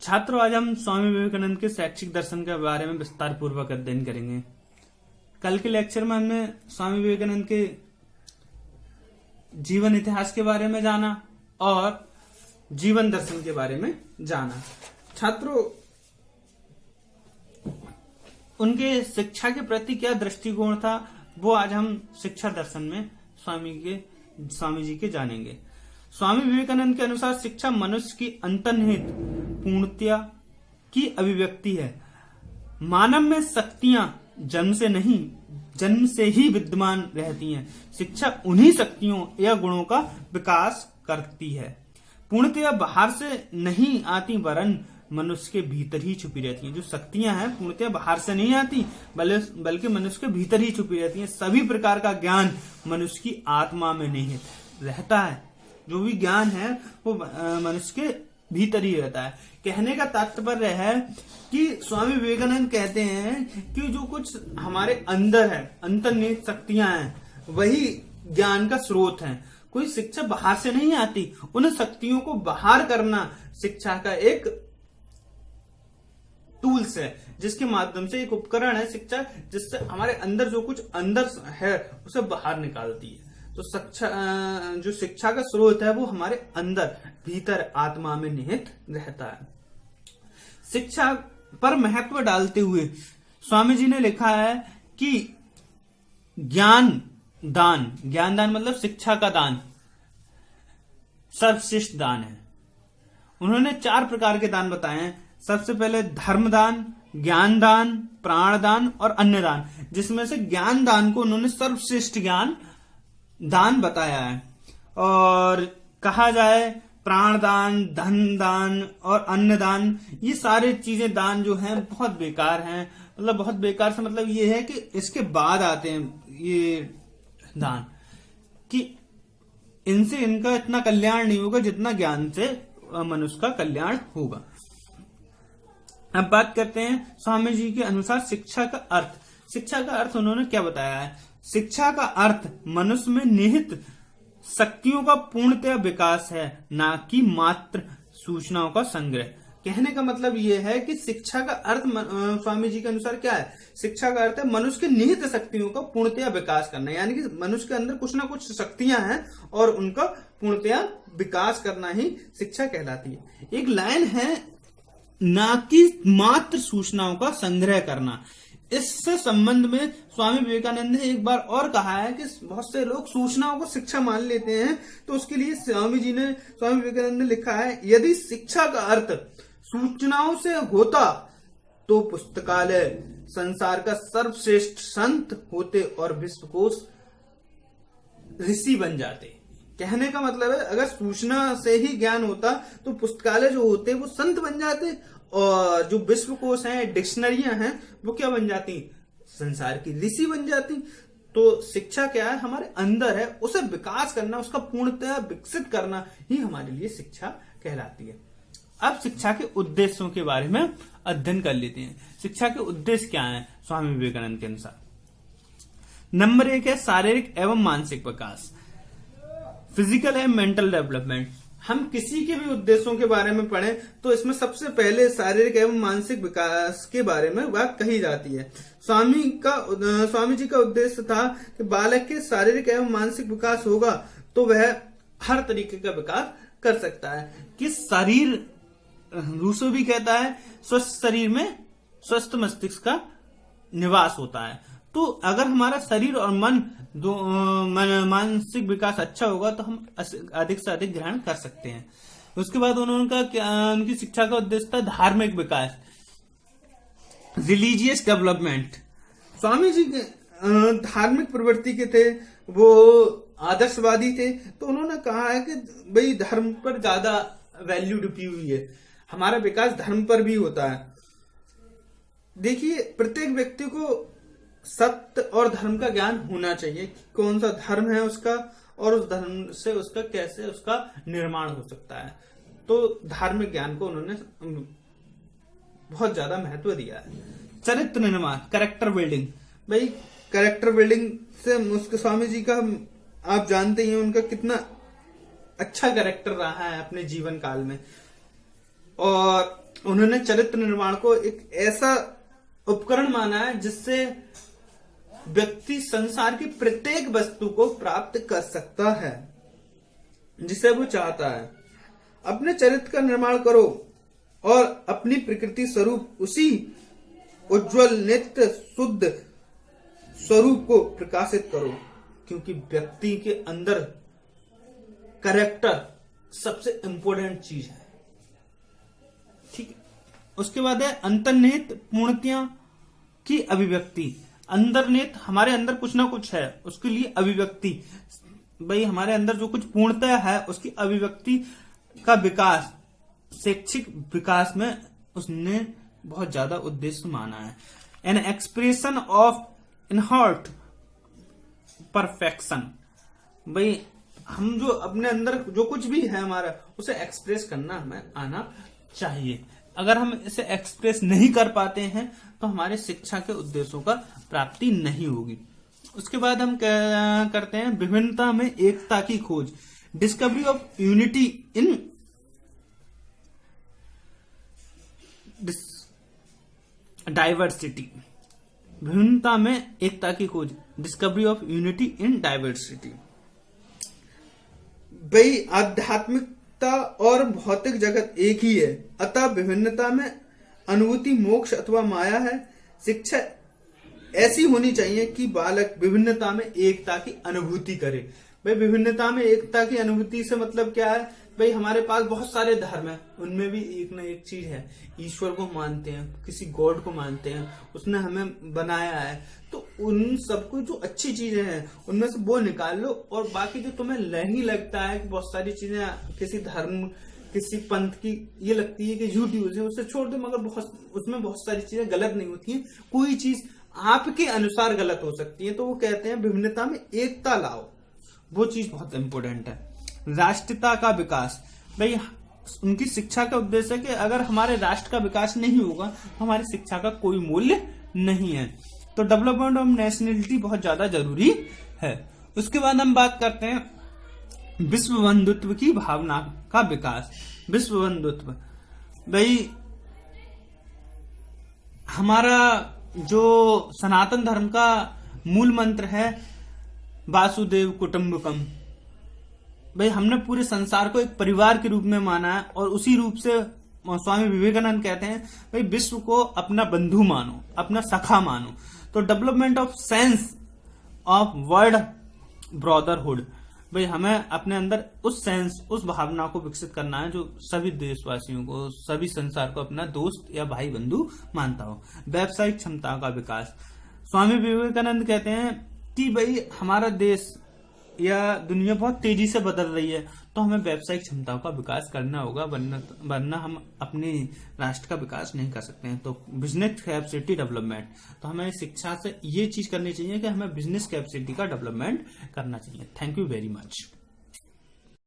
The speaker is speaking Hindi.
छात्रों, आज हम स्वामी विवेकानंद के शैक्षिक दर्शन के बारे में विस्तार पूर्वक अध्ययन करेंगे। कल के लेक्चर में हमने स्वामी विवेकानंद के जीवन इतिहास के बारे में जाना और जीवन दर्शन के बारे में जाना। छात्रों, उनके शिक्षा के प्रति क्या दृष्टिकोण था, वो आज हम शिक्षा दर्शन में स्वामी जी के जानेंगे। स्वामी विवेकानंद के अनुसार शिक्षा मनुष्य की अंतर्निहित पूर्णता की अभिव्यक्ति है। मानव में शक्तियां जन्म से नहीं, जन्म से ही विद्यमान रहती हैं। शिक्षा उन्हीं शक्तियों या गुणों का विकास करती है। पूर्णतया बाहर से नहीं आती, वरन मनुष्य के भीतर ही छुपी रहती हैं। जो शक्तियां हैं पूर्णतया बाहर से नहीं आती, बल्कि मनुष्य के भीतर ही छुपी रहती हैं। सभी प्रकार का ज्ञान मनुष्य की आत्मा में नहीं रहता है। जो भी ज्ञान है वो मनुष्य के भीतर ही रहता है। कहने का तात्पर्य है कि स्वामी विवेकानंद कहते हैं कि जो कुछ हमारे अंदर है, अंतर्निहित शक्तियां हैं, वही ज्ञान का स्रोत है। कोई शिक्षा बाहर से नहीं आती। उन शक्तियों को बाहर करना शिक्षा का एक टूल्स है, जिसके माध्यम से एक उपकरण है शिक्षा, जिससे हमारे अंदर जो कुछ अंदर है उसे बाहर निकालती है। तो जो शिक्षा का स्रोत है वो हमारे अंदर भीतर आत्मा में निहित रहता है। शिक्षा पर महत्व डालते हुए स्वामी जी ने लिखा है कि ज्ञान दान मतलब शिक्षा का दान सर्वश्रेष्ठ दान है। उन्होंने 4 प्रकार के दान बताए हैं। सबसे पहले धर्म दान, ज्ञान दान, प्राण दान और अन्य दान, जिसमें से ज्ञान दान को उन्होंने सर्वश्रेष्ठ ज्ञान दान बताया है। और कहा जाए प्राण दान, धन दान और अन्न दान, ये सारे चीजें दान जो हैं बहुत बेकार हैं। मतलब बहुत बेकार से मतलब ये है कि इसके बाद आते हैं ये दान, कि इनसे इनका इतना कल्याण नहीं होगा जितना ज्ञान से मनुष्य का कल्याण होगा। अब बात करते हैं स्वामी जी के अनुसार शिक्षा का अर्थ। शिक्षा का अर्थ उन्होंने क्या बताया है? शिक्षा का अर्थ मनुष्य में निहित शक्तियों का पूर्णतया विकास है, ना कि मात्र सूचनाओं का संग्रह। कहने का मतलब यह है कि शिक्षा का अर्थ स्वामी जी के अनुसार क्या है? शिक्षा का अर्थ है मनुष्य के निहित शक्तियों का पूर्णतया विकास करना, यानी कि मनुष्य के अंदर कुछ ना कुछ शक्तियां हैं और उनका पूर्णतया विकास करना ही शिक्षा कहलाती है। एक लाइन है, ना कि मात्र सूचनाओं का संग्रह करना। इससे संबंध में स्वामी विवेकानंद ने एक बार और कहा है कि बहुत से लोग सूचनाओं को शिक्षा मान लेते हैं, तो उसके लिए स्वामी विवेकानंद ने लिखा है, यदि शिक्षा का अर्थ सूचनाओं से होता तो पुस्तकालय संसार का सर्वश्रेष्ठ संत होते और विश्वकोश ऋषि बन जाते। कहने का मतलब है, अगर सूचना से ही ज्ञान होता तो पुस्तकालय जो होते वो संत बन जाते, और जो विश्वकोश हैं, डिक्शनरियां हैं, वो क्या बन जाती? संसार की ऋषि बन जाती। तो शिक्षा क्या है? हमारे अंदर है, उसे विकास करना, उसका पूर्णतः विकसित करना ही हमारे लिए शिक्षा कहलाती है। अब शिक्षा के उद्देश्यों के बारे में अध्ययन कर लेते हैं। शिक्षा के उद्देश्य क्या है स्वामी विवेकानंद के अनुसार? नंबर 1 है शारीरिक एवं मानसिक विकास, फिजिकल एंड मेंटल डेवलपमेंट। हम किसी के भी उद्देश्यों के बारे में पढ़ें तो इसमें सबसे पहले शारीरिक एवं मानसिक विकास के बारे में बात कही जाती है। स्वामी जी का उद्देश्य था कि बालक के शारीरिक एवं मानसिक विकास होगा तो वह हर तरीके का विकास कर सकता है। कि शरीर, रूसो भी कहता है, स्वस्थ शरीर में स्वस्थ मस्तिष्क का निवास होता है। तो अगर हमारा शरीर और मन मानसिक विकास अच्छा होगा तो हम अधिक से अधिक ग्रहण कर सकते हैं। उसके बाद उनकी शिक्षा का उद्देश्य था धार्मिक विकास, रिलीजियस डेवलपमेंट। स्वामी जी धार्मिक प्रवृत्ति के थे, वो आदर्शवादी थे, तो उन्होंने कहा है कि भाई धर्म पर ज्यादा वैल्यू डुबी हुई है, हमारा विकास धर्म पर भी होता है। देखिए, प्रत्येक व्यक्ति को सत्य और धर्म का ज्ञान होना चाहिए, कौन सा धर्म है उसका और उस धर्म से उसका कैसे उसका निर्माण हो सकता है। तो धार्मिक ज्ञान को उन्होंने बहुत ज्यादा महत्व दिया है। चरित्र निर्माण, कैरेक्टर बिल्डिंग। भाई कैरेक्टर बिल्डिंग से उसके स्वामी जी का आप जानते ही हैं उनका कितना अच्छा कैरेक्टर रहा है अपने जीवन काल में। और उन्होंने चरित्र निर्माण को एक ऐसा उपकरण माना है जिससे व्यक्ति संसार की प्रत्येक वस्तु को प्राप्त कर सकता है जिसे वो चाहता है। अपने चरित्र का निर्माण करो और अपनी प्रकृति स्वरूप उसी उज्जवल नित्य शुद्ध स्वरूप को प्रकाशित करो, क्योंकि व्यक्ति के अंदर कैरेक्टर सबसे इंपॉर्टेंट चीज है। ठीक है। उसके बाद है अंतर्निहित पूर्णता की अभिव्यक्ति। अंतर्निहित हमारे अंदर कुछ ना कुछ है, उसके लिए अभिव्यक्ति, भाई हमारे अंदर जो कुछ पूर्णता है उसकी अभिव्यक्ति का विकास, शैक्षिक विकास में उसने बहुत ज्यादा उद्देश्य माना है। एन एक्सप्रेशन ऑफ इनहर्ट परफेक्शन, भाई हम जो अपने अंदर जो कुछ भी है हमारा उसे एक्सप्रेस करना हमें आना चाहिए। अगर हम इसे एक्सप्रेस नहीं कर पाते हैं तो हमारे शिक्षा के उद्देश्यों का प्राप्ति नहीं होगी। उसके बाद हम करते हैं विभिन्नता में एकता की खोज, discovery of unity in diversity. विभिन्नता में एकता की खोज, discovery of unity in diversity. भाई आध्यात्मिकता और भौतिक जगत एक ही है, अतः विभिन्नता में अनुभूति मोक्ष अथवा माया है। शिक्षा ऐसी होनी चाहिए कि बालक विभिन्नता में एकता की अनुभूति करे। भाई विभिन्नता में एकता की अनुभूति से मतलब क्या है, भाई हमारे पास बहुत सारे धर्म है, उनमें भी एक ना एक चीज है, ईश्वर को मानते हैं, किसी गॉड को मानते हैं, उसने हमें बनाया है, तो उन सबको जो अच्छी चीजें हैं उनमें से वो निकाल लो, और बाकी जो तुम्हें नहीं लगता है कि बहुत सारी चीजें किसी धर्म किसी पंथ की ये लगती है कि झूठी है, उसे छोड़ दो, मगर उसमें बहुत सारी चीजें गलत नहीं होती हैं, कोई चीज आपके अनुसार गलत हो सकती है, तो वो कहते हैं विभिन्नता में एकता लाओ, वो चीज बहुत इंपॉर्टेंट है। राष्ट्रीयता का विकास, भाई उनकी शिक्षा का उद्देश्य है कि अगर हमारे राष्ट्र का विकास नहीं होगा तो हमारी शिक्षा का कोई मूल्य नहीं है। तो डेवलपमेंट ऑफ नेशनलिटी बहुत ज्यादा जरूरी है। उसके बाद हम बात करते हैं विश्व बंधुत्व की भावना का विकास। विश्व बंधुत्व, भाई हमारा जो सनातन धर्म का मूल मंत्र है वासुदेव कुटुंबकम, भाई हमने पूरे संसार को एक परिवार के रूप में माना है, और उसी रूप से स्वामी विवेकानंद कहते हैं भाई विश्व को अपना बंधु मानो, अपना सखा मानो। तो development of sense of world brotherhood, भाई हमें अपने अंदर उस सेंस, उस भावना को विकसित करना है जो सभी देशवासियों को, सभी संसार को अपना दोस्त या भाई बंधु मानता हो। व्यावसायिक क्षमता का विकास, स्वामी विवेकानंद कहते हैं कि भाई हमारा देश या दुनिया बहुत तेजी से बदल रही है, तो हमें व्यावसायिक क्षमताओं का विकास करना होगा, वरना हम अपने राष्ट्र का विकास नहीं कर सकते हैं। तो बिजनेस कैपेसिटी डेवलपमेंट, तो हमें शिक्षा से ये चीज करनी चाहिए कि हमें बिजनेस कैपेसिटी का डेवलपमेंट करना चाहिए। Thank you very much.